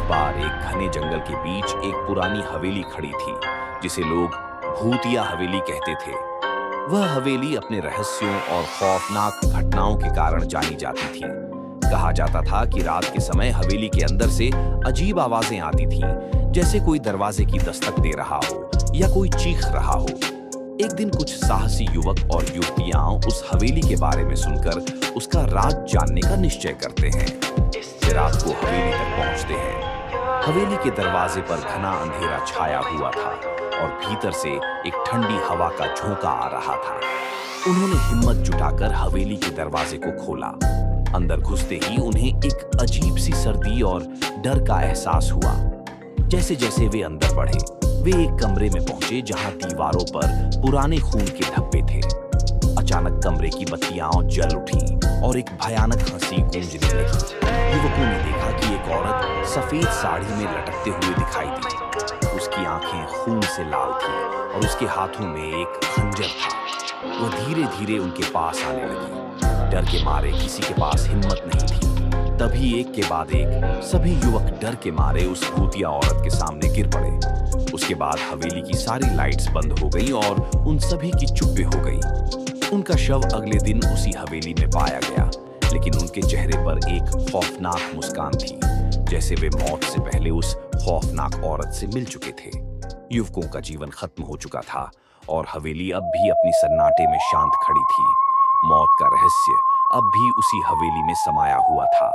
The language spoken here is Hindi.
बार एक घने जंगल के बीच एक पुरानी हवेली खड़ी थी, जिसे लोग भूतिया हवेली कहते थे। वह हवेली अपने रहस्यों और खौफनाक घटनाओं के कारण जानी जाती थी। कहा जाता था कि रात के समय हवेली के अंदर से अजीब आवाजें आती थीं, जैसे कोई दरवाजे की दस्तक दे रहा हो या कोई चीख रहा हो। एक दिन कुछ साहसी युवक और युवतियां उस हवेली के बारे में सुनकर उसका राज जानने का निश्चय करते हैं। वे रात को हवेली तक पहुंचते हैं। हवेली के दरवाजे पर घना अंधेरा छाया हुआ था और भीतर से एक ठंडी हवा का झोंका आ रहा था। उन्होंने हिम्मत जुटाकर हवेली के दरवाजे को खोला। अंदर घुसते ही उन्हें एक अजीब सी सर्दी और डर का एहसास हुआ। जैसे जैसे वे अंदर बढ़े, वे एक कमरे में पहुंचे जहां दीवारों पर पुराने खून के धब्बे थे। अचानक कमरे की बत्तियां जल उठी और एक भयानक हंसी गूंजने लगी। युवकों ने देखा कि एक औरत सफेद साड़ी में लटकते हुए दिखाई दी। उसकी आंखें खून से लाल थीं और उसके हाथों में एक खंजर था। वह धीरे धीरे उनके पास आने लगी। डर के मारे किसी के पास हिम्मत नहीं थी। तभी एक के बाद एक सभी युवक डर के मारे उस भूतिया औरत के सामने गिर पड़े। उसके बाद हवेली की सारी लाइट्स बंद हो गई और उन सभी की चुप्पी हो गई। उनका शव अगले दिन उसी हवेली में पाया गया, लेकिन उनके चेहरे पर एक खौफनाक मुस्कान थी, जैसे वे मौत से पहले उस खौफनाक औरत से मिल चुके थे। युवकों का जीवन खत्म हो चुका था और हवेली अब भी अपनी सन्नाटे में शांत खड़ी थी। मौत का रहस्य अब भी उसी हवेली में समाया हुआ था।